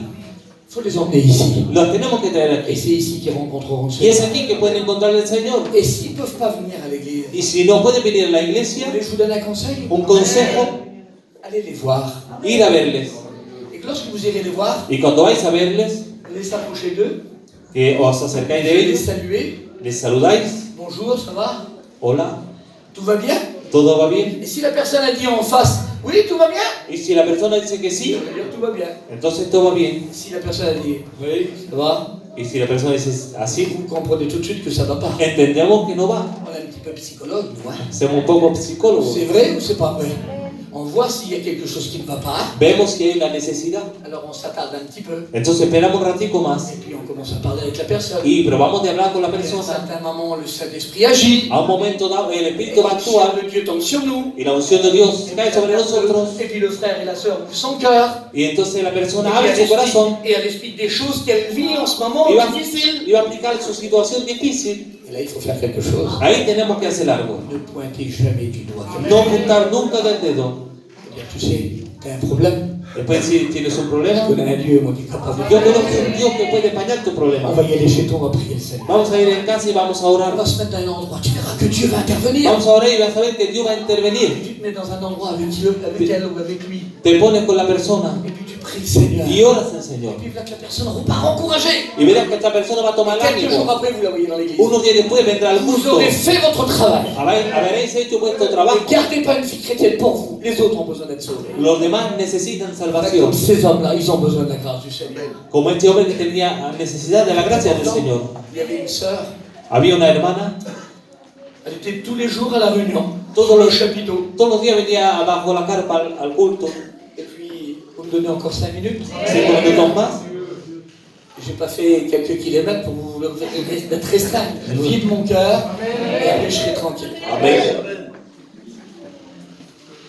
Il faut les emmener ici. Las tenemos que traer Et aquí. c'est ici qu'ils rencontreront le Y es Seigneur. aquí que pueden encontrar al Señor. Et s'ils ne peuvent pas venir à l'église, Y si no pueden venir a la vous iglesia, voulez que je vous donne un conseil? un consejo, Allez les voir. ir a verles. Et que lorsque vous irez les voir, Y cuando vais a verles, allez s'approcher d'eux, que os acercáis de les ellos, saluer. les saludáis. Bonjour, ça va? Hola, Tout va bien? ¿todo va bien? Et si la personne a dit en face, oui, tout va bien? Y si la persona dice que On sí, va dire tout va bien. entonces todo va bien. Si la personne a dit, oui, ça va? Y si la persona dice así, Vous comprenez tout de suite que ça va pas. entendemos que no va. On est un petit peu psychologue, nous, hein. Somos un poco psicólogos. C'est vrai ou c'est pas vrai? On voit s'il y a quelque chose qui ne va pas, Vemos si hay una necesidad. alors on s'attarde un petit peu. Entonces esperamos un ratico más Et puis on commence à parler avec la personne. y probamos de hablar con la Et à un persona. certain moment, le Saint-Esprit agit. A un momento dado, el Et Espíritu va a l'onction actuar de Dieu tombe sur nous. y la unción de Dios cae sobre nosotros. Et puis le frère et la sœur ouvrent son cœur. Y entonces la Et persona puis abre elle su corazón explique- et elle explique des choses qu'elle vit en ce moment y va, difficiles. y va a aplicar su situación difícil. Et là, il faut faire quelque chose. Ahí tenemos que hacer algo. Ne pointez jamais du doigt. No apuntar nunca del dedo. Dire, tu sais, t'as un problème. Después si tienes un Je problema, connais un Dieu, moi, qui est capable de yo faire. conozco un Dios que puede pagar tu On problema. va y aller chez toi, on va prier le Seigneur. Vamos a ir en casa y vamos a On orar. va se mettre dans un endroit. Tu verras que Dieu va intervenir. Vamos a orar y vas a ver que Dios va a intervenir. Tu te mets dans un endroit avec elle ou avec lui. Te pones con la persona Et puis tu pries le Seigneur. y oras al Et Señor. puis là que la personne repart encouragée. Y verás que esta persona va a tomar Quelques jours ánimo. après, vous la voyez dans l'église. Unos días después vendrá al Vous culto. aurez fait votre travail. Habréis hecho vuestro Ne trabajo. gardez pas une vie chrétienne pour vous. Les autres ont besoin d'être sauvés. Los demás necesitan Comme salvación. ces hommes-là, ils ont besoin de la grâce du Seigneur. Como este hombre que tenía necesidad de la gracia del Señor. Il y avait une sœur, Había una hermana, elle était tous les jours à la réunion, Todos dans le los- chapiteau. todos los días venía abajo la carpa al culto. Et puis, vous me donnez encore 5 minutes. 5 minutos más. J'ai pas fait quelques kilomètres pour vous mettre restreint. Je vide mon cœur et après je serai tranquille. Amén.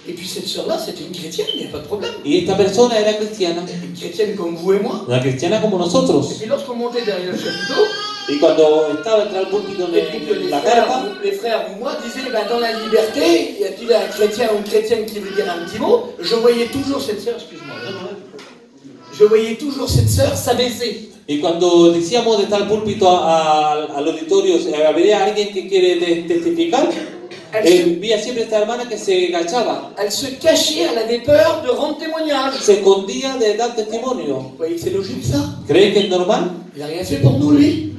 Et puis cette sœur-là, c'était une chrétienne, il n'y a pas de problème. Y esta persona era cristiana, Une chrétienne comme vous et moi. una cristiana como Et nosotros. puis lorsqu'on montait derrière le chapiteau, Y cuando estaba entre el púlpito et puis que en la carpa, les frères ou moi disaient, ben, dans la liberté, y a-t-il un chrétien ou une chrétienne qui veut dire un petit mot? Je voyais toujours cette sœur, excuse-moi. Je voyais toujours cette sœur s'abaisser. y cuando decíamos de tal púlpito al auditorio, habría alguien que quiere testificar, veía siempre esta hermana que se agachaba, Elle se cachait, elle avait peur de rendre témoignage. se escondía de dar testimonio. Vous voyez que c'est logique ça? ¿Creen que es normal? Il n'a rien fait pour nous, lui.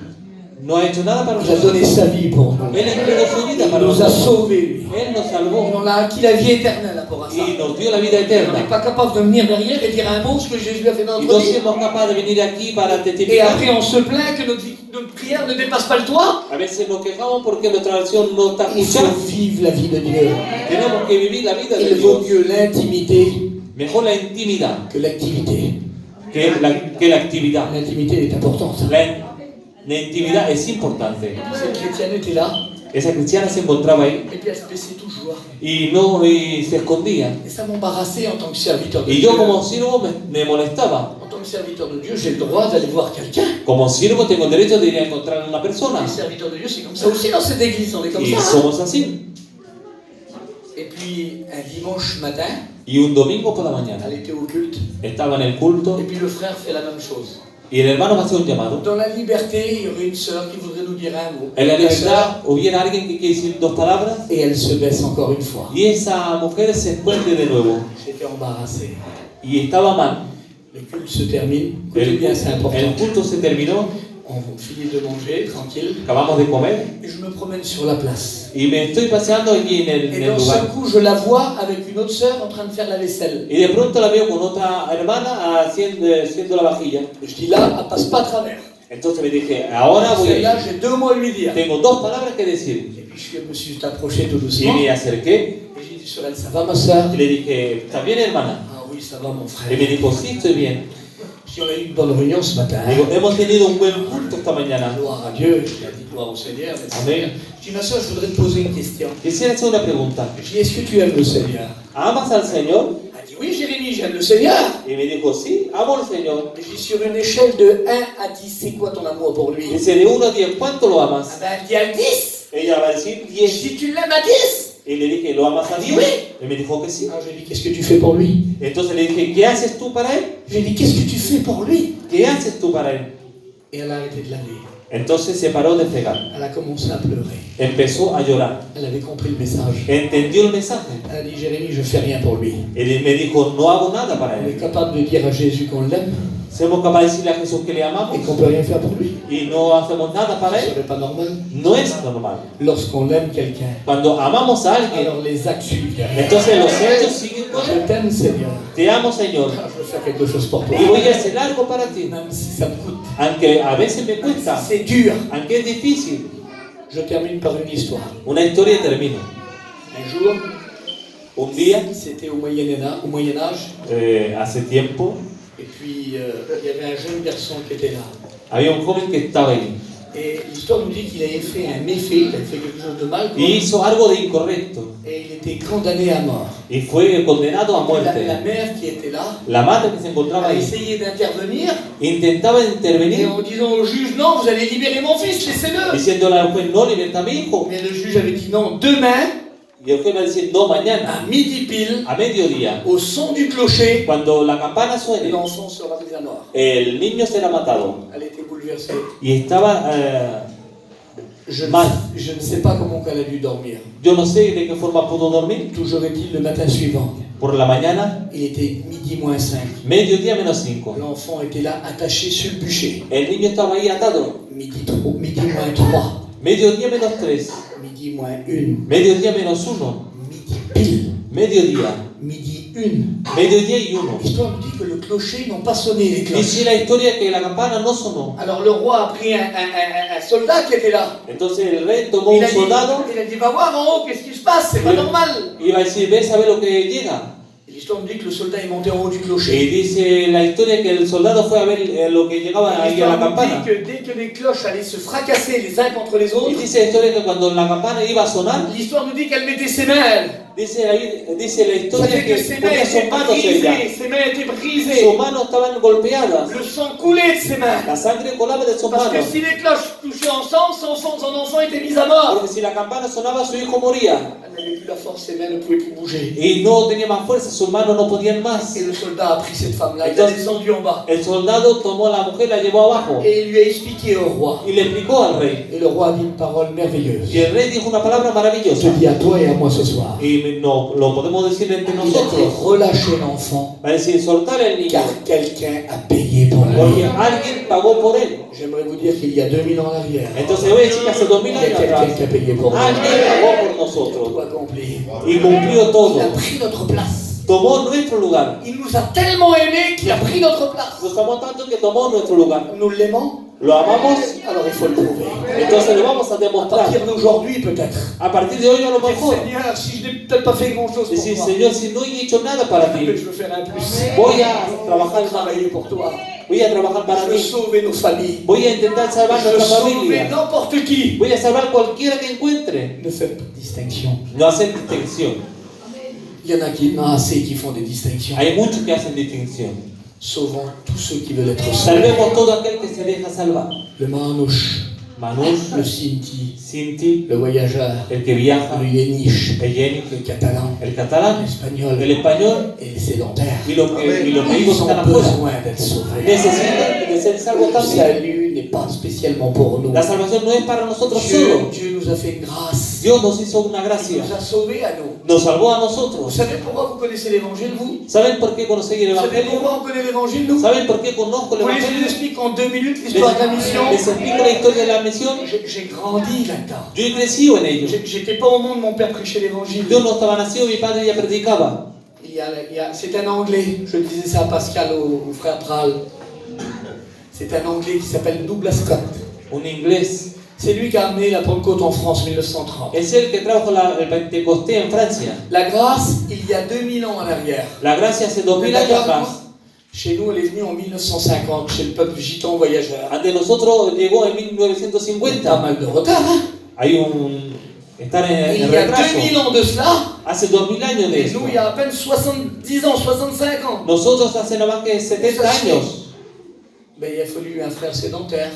No ha hecho nada para Il a nosotros. donné sa vie pour nous. Él entregó su vida Il para nous a nosotros. sauvés, lui. Él nos Et salvó on a acquis la vie éternelle à rapport à ça. y nos dio la vida On n'est eterna. pas capable de venir derrière et dire un mot ce que Jésus a fait dans Y notre no vie. somos capaces de venir aquí para Et testificar. après, on se plaint que notre prière ne dépasse pas le toit. A veces nos quejamos porque nuestra oración no está Il faut escuchada. vivre la vie de Dieu. Tenemos que vivir la vida de Il vaut Dios. mieux l'intimité Mejor la intimidad que l'activité. que la actividad. L'intimité est importante. La intimidad es importante. Cette chrétienne était là, Esa cristiana se encontraba ahí et puis elle se baissait toujours. y se escondía. Et ça m'embarrassait en tant que serviteur de Y Dieu. yo como siervo me molestaba. En tant que serviteur de Dieu, j'ai le droit d'aller voir quelqu'un. Como siervo tengo el derecho de ir a encontrar a una persona. Les serviteurs de Dieu, c'est comme ça aussi dans cette église, on est comme Y ça. hein. somos así. Et puis, un dimanche matin, Y un domingo por la mañana elle était au culte, estaba en el culto et puis le frère fait la même chose. Y el hermano me hacía un llamado. Dans la liberté, il y aurait une sœur qui voudrait nous dire un mot. En la La libertad sœur, hubiera alguien que quiere decir 2 palabras et elle se baisse encore une fois. y esa mujer se esconde de nuevo. J'étais embarrassé. Y estaba mal. Le culte se termine. Écoutez bien, c'est important. El culto se terminó, On finit de manger, tranquille. acabamos de comer Et je me promène sur la place. y me estoy paseando allí en Et el d'un seul lugar. coup, je la vois avec une autre sœur en train de faire la vaisselle. Y de pronto la veo con otra hermana haciendo la vajilla. Je dis là, elle passe pas à travers. Entonces me dije, ahora voy a Celle-là, j'ai 2 mots à lui dire. Tengo 2 palabras que decir. Et puis je me suis juste approché tout Y doucement. me Et acerqué j'ai dit sur elle, ça va ma sœur? y le dije, ¿estás bien, hermana? Ah oui, ça va mon Y frère. me dijo, sí, estoy bien. Si on a eu une bonne réunion ce matin. Digo, hemos tenido un buen culto esta mañana. Gloire à Dieu, je l'ai dit gloire au Seigneur. Amen. Je dis ma sœur, je voudrais te poser une question. Quisiera hacer una pregunta. Je dis, est-ce que tu aimes le Seigneur? ¿Amas al Señor? Elle dit, oui Jérémie, j'aime le Seigneur. Y me dijo, sí, amo al Señor. Je dis, sur une échelle de 1 à 10, c'est quoi ton amour pour lui? Dice, de 1 a 10, ¿cuánto lo Ah amas? ben, elle dit à 10. Ella va a decir Je 10. dis, tu l'aimes à 10? Y le dije, ¿lo amas a Sí. 10? Y me dijo que sí. Alors je lui ai dit, qu'est-ce que tu fais pour lui? Entonces le dije, ¿qué haces tú para él? Je lui ai dit, qu'est-ce que tu fais pour lui? ¿Qué haces tú para él? Et elle a arrêté de laver. Entonces se paró de fregar. Elle a commencé à pleurer. Empezó a llorar. Elle avait compris le message. Entendió el mensaje. Elle a dit, Jérémie, je fais rien pour lui. Y él me dijo, no hago nada para On est él. capable de dire à Jésus qu'on l'aime Somos capaces de decirle a Jesús que le amamos et qu'on peut rien faire pour lui. y no hacemos nada para Ce él. serait pas normal. No es normal. Lorsqu'on aime quelqu'un, Cuando amamos a alguien, alors les actes suivent derrière. entonces los hechos siguen con él. Je t'aime, Seigneur. Te amo, Señor, Ah, je veux faire quelque chose pour toi. y voy a hacer algo para ti. Même si ça me coûte. Aunque a veces me Même cuesta, si c'est dur. aunque es difícil. Je termine par une histoire. Una historia termina. Un jour, Un día, c'était au Moyen Âge, hace tiempo, et puis il y avait un jeune garçon qui était là. había un joven que estaba ahí Et l'histoire nous dit qu'il avait fait un méfait, il avait fait quelque chose de mal, y hizo algo de incorrecto et il était condamné à mort. y fue condenado a La muerte. mère qui était là La madre que se encontraba a ahí essayé d'intervenir, intentaba et intervenir en disant au juge, non, vous allez libérer mon fils, laissez-le. diciéndole al juez, no, liberta a mi hijo. Mais le juge avait dit non, demain, Y el juez va a decir, no, mañana, à midi pile, a mediodía, au son du clocher, cuando la campana suene, l'enfant sera mis à mort. el niño será matado. Elle était bouleversée. Y estaba Je mal. ne sais pas comment elle a dû dormir. Yo no sé de qué forma pudo dormir. Toujours est-il, le matin suivant, Por la mañana, il était midi moins 5. mediodía menos 5. L'enfant était là, attaché sur le bûcher. El niño estaba ahí atado. Midi moins 3. Mediodía menos 3. Midi moins 1. Mediodía menos 1. Midi pile. Mediodía. Midi 1. Mediodía y 1. L'histoire nous dit que le clocher n'ont pas sonné les cloches. Dice la historia que la campana no sonó. Alors le roi a pris un soldat qui était là. Entonces el rey tomó Il un a, dit, soldado il a dit, va voir en haut, qu'est-ce qui se passe, c'est pas Oui. normal. y iba a decir, ves a ver lo que llega. Et l'histoire nous dit que le soldat est monté en haut du Y clocher. dice la historia que el soldado fue a ver lo que llegaba ahí a la L'histoire nous campana. dit que dès que les cloches allaient se fracasser les uns contre les Y autres, dice la historia que cuando la campana iba a sonar, l'histoire nous dit qu'elle mettait ses mains. dice la Ça historia fait que que ses mains ponía sus étaient manos ella. brisées, ses mains étaient brisées. Sus manos estaban golpeadas. Le sang coulait de ses mains. La sangre colaba de sus Parce que manos. si les cloches touchaient ensemble, son enfant était mis à mort. Porque si la campana sonaba, su hijo moría. Elle n'avait plus la force, ses mains ne pouvaient plus bouger. Y no tenía más fuerza, sus manos no podían más. Et le soldat a pris cette femme-là, il l'a descendu en bas. El soldado tomó a la mujer, la llevó abajo Et il lui a expliqué au roi. y le explicó al rey. Et le roi a dit une parole merveilleuse. Y el rey dijo una palabra Je maravillosa. te dis à toi et à moi ce soir. Y no, lo podemos decir entre Il a dit nosotros. relâchez l'enfant, Va a decir, soltar el niño. car quelqu'un a payé pour Porque lui. alguien pagó por él. J'aimerais vous dire qu'il y a 2000 ans en arrière, Entonces voy a decir que hace 2000 il y a años quelqu'un atrás, qui a payé pour nous. alguien pagó por Tout nosotros accompli. y cumplió todo. Il a pris notre place. Tomó nuestro lugar. Il nous a tellement aimés qu'il a pris notre place. Nos amó tanto que tomó nuestro lugar. Nous l'aimons, Lo amamos, alors il faut le prouver. entonces lo vamos a À demostrar. partir d'aujourd'hui, peut-être. A partir de hoy a lo mejor. Seigneur, si je n'ai peut-être pas fait grand-chose pour Decir, toi, Señor, si no he hecho nada para mais ti, je veux faire un plus. voy a Je trabajar vais travailler pour toi. Voy a trabajar para Je veux ti. sauver nos familles. Voy a intentar salvar Je veux nuestra sauver familia. n'importe qui. Voy a salvar cualquiera que encuentre. Ne faites pas de distinction. No hacer distinción. Il y en a qui n'ont assez qui font des distinctions. Hay muchos que hacen distinción. Sauvons tous ceux qui veulent être sauvés. Salvemos todo aquel que se deja salvar. Le manouche, Manus, le Sinti, Sinti, le voyageur, el que viaja, le Yéniche, el Yénic, le catalan, el catalán, l'espagnol el español et les sédentaires. y los que Ils están ont afuera besoin d'être sauvés. necesitan el salvo Le también. salut n'est pas spécialement pour nous. La salvación no es para nosotros Dieu, solo. Dieu nous a fait une grâce. Dios nos hizo una Il gracia. nous a sauvés à nous. Nos salvó a Vous nosotros. savez pourquoi vous connaissez l'évangile, vous? ¿Saben por qué conocí el Vous savez Evangelio? pourquoi on connaît l'évangile, nous? ¿Saben por qué conozco el Vous voulez que je vous Evangelio? explique en 2 minutes Les, l'histoire de la mission? les explico la historia de la misión. J'ai grandi là-dedans. Yo he crecido en ello. J'étais pas au monde, mon père prêchait l'évangile. Yo no estaba nacido, mi padre ya predicaba. C'est un Anglais, je disais ça à Pascal, au frère Pral. C'est un Anglais qui s'appelle Douglas Scott. Un inglés. C'est lui qui a amené la Pentecôte en France en 1930. Es el que trajo el Pentecostés en Francia. La grâce, il y a 2000 ans en arrière. La gracia hace 2000 años atrás. Chez nous, elle est venue en 1950, chez le peuple gitan voyageur. Ante nosotros llegó en Pas 1950. mal de retard, hein? Hay un... Estar Il en y a retraso. 2000 ans de cela, Hace 2000 años de et eso. nous, il y a à peine 70 ans, 65 ans. Nosotros hace nada más que 70 años Ben, il a fallu un frère sédentaire.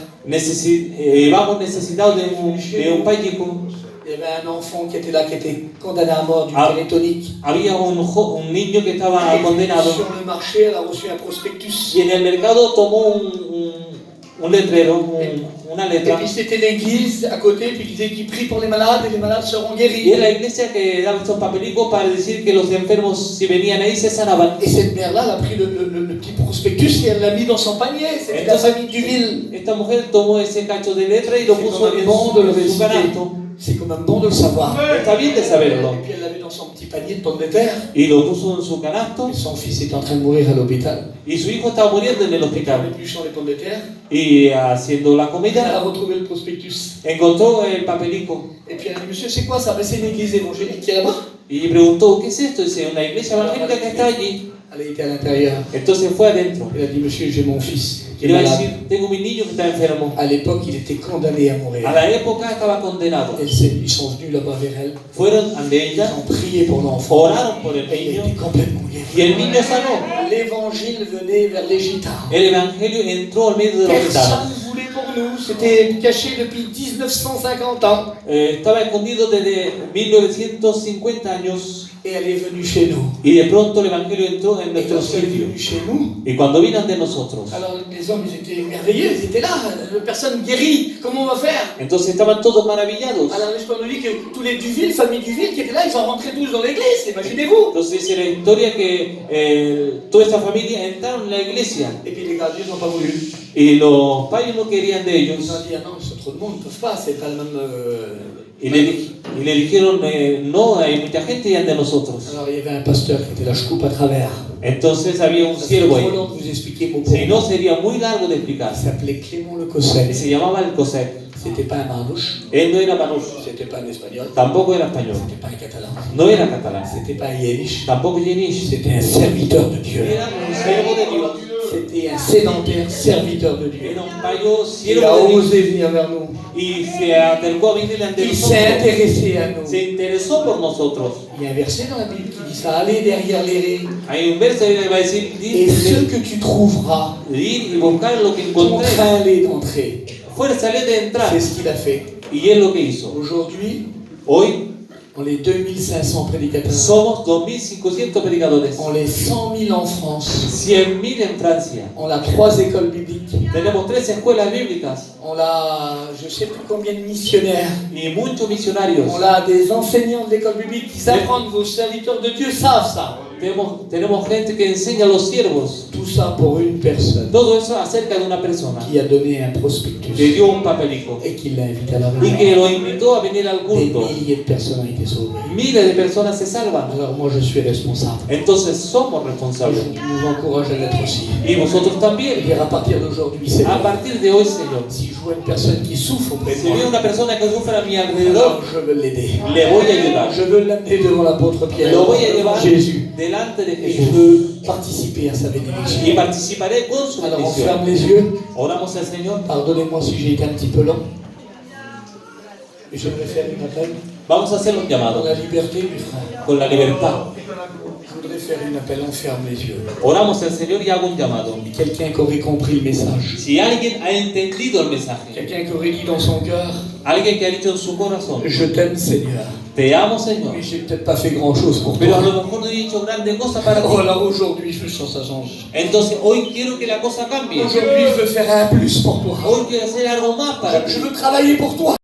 vamos necesitados de un pállico. Il y avait un enfant qui était là, qui était condamné à mort du Ah. télétonique. Había un niño que estaba Et condenado sur le marché, elle a reçu un prospectus. y en el mercado tomó un letrero, una Et letra. puis c'était l'église à côté, puis il disait qu'il prie pour les malades et les malades seront Y guéris. es la iglesia que daba estos papelicos para decir que los enfermos, si venían ahí, se sanaban. Et cette mère-là, elle a pris le petit prospectus et elle l'a mis dans son panier. C'était la famille Duville. Esta mujer tomó ese cacho de letra y lo C'est puso quand même en bon de le su réciter. canasto. C'est quand même bon de le savoir. Está bien de saberlo. Et puis elle l'avait dans son petit panier de pommes de terre. Y lo puso en su canasto Et son fils était en train de mourir à l'hôpital. y su hijo estaba muriendo en el En hospital. épluchant les pommes de terre, Y haciendo la elle a comida retrouvé le prospectus. encontró el papelico Et puis elle a dit, monsieur, c'est quoi ça? Ben, c'est une église évangélique qui est là-bas. y preguntó, ¿qué es esto? Dice, una iglesia evangélica que está allí. Elle a été à l'intérieur. Entonces fue adentro. Elle a dit, monsieur, j'ai mon fils qui Y est le va a malade. decir, tengo mi niño que está enfermo. À l'époque, il était condamné à mourir. A la época estaba condenado. Ils sont venus là-bas vers elle. Fueron ante Ils ella, ont prié pour l'enfant. oraron por el Et il niño était complètement y guéri. el niño sanó. L'évangile venait vers les gitans. El evangelio entró al medio de los gitanos. Personne ne voulait pour nous. C'était caché depuis 1950 ans. Estaba escondido desde 1950 años Et elle est venue chez nous. y de pronto el evangelio entró en Et nuestro lorsqu'elle est sitio. venue chez nous, Y cuando vino ante nosotros, alors les hommes, ils étaient merveilleux. Ils étaient là. Personne guérie. Comment on va faire? entonces estaban todos maravillados. Alors l'histoire nous dit que tous les Duville, famille Duville qui étaient là, ils sont rentrés tous dans l'église. Imaginez-vous. Entonces dice la historia que toda esta familia entraron en la iglesia Et puis les gardiens n'ont pas voulu. y los padres no querían de Ils ellos ont dit, ah non, c'est trop de monde, ils ne peuvent pas, c'est pas le même... y le dijeron, no, hay mucha gente y ante nosotros. Alors il y avait un pasteur qui était là, je coupe à travers. Entonces había un Ça fait siervo trop ahí. long de vous expliquer mot pour Si no, mot. sería muy largo de explicar. Il s'appelait Clément Le Y Cosset. se llamaba el Cosec. C'était pas un manouche, Él no era manús, c'était pas un espagnol, tampoco era español, c'était pas un catalan, no era catalán, c'était pas un yéniche, tampoco yenish. c'était un serviteur de Dieu. Era un siervo de Dios. C'était un sédentaire serviteur de Dieu. Era un payo Il siervo a de Dios. osé venir vers nous. Y se acercó a venir ante Il s'est nosotros. intéressé à nous. Se interesó por nosotros. Il y a un verset dans la Bible qui dit ça, allez derrière les raies, Hay un verso que va a decir, et ce que tu trouveras, ir y buscar lo que encontré. contrains-les d'entrer. Fuérzale de entrar. C'est ce qu'il a fait. Y es lo que hizo. Aujourd'hui, Hoy on est 2500 prédicateurs. somos 2500 predicadores. On est 100 000 en France. 100.000 en Francia. On a 3 écoles bibliques. Tenemos 3 escuelas bíblicas On a, je sais plus combien de missionnaires. y muchos misionarios. On a des enseignants de l'école biblique qui apprennent, vos serviteurs de Dieu savent ça. Tenemos gente que enseña a los siervos. Tout ça pour une personne Todo eso acerca de una persona qui a donné un que prospectus dio un papelico et qui l'a invité à la y réunion. que lo invitó a venir al Des culto. milliers de personnes ont été sauvées. Miles de personas se salvan. Alors moi je suis responsable. Entonces somos Je responsables. vous encourage à l'être aussi. Y vosotros Et también. dire à partir d'aujourd'hui, A Seigneur, partir de hoy, Señor, si je vois une personne qui souffre auprès de si veo moi, una persona que sufre a mi alors alrededor, je veux l'aider. le voy a ayudar. Je veux l'amener devant l'apôtre Pierre, Lo voy a llevar Jésus. delante de Et je Jesús veux participer à sa y bénédiction. participaré con su Alors on bendición. ferme les yeux. Oramos al Señor. Pardonnez-moi si j'ai été un petit peu lent. Et j'aimerais faire une appel Vamos a hacer un dans llamado la liberté, mes frères. con la libertad. Je voudrais faire une appel, on ferme les yeux. Oramos al Señor y hago un llamado. Quelqu'un qui aurait compris le message. Si alguien ha entendido el mensaje, Quelqu'un qui aurait dit dans son cœur, alguien que ha dicho en su corazón, je t'aime Seigneur. te amo, Señor. Mais j'ai peut-être pas fait grand-chose pour Pero a toi. lo mejor no he dicho grandes cosas para ti. Oh, alors aujourd'hui, je veux que ça change. Entonces hoy quiero que la cosa cambie. Aujourd'hui, je veux faire un plus pour toi. Hoy quiero hacer algo más para ti. Je veux travailler pour toi.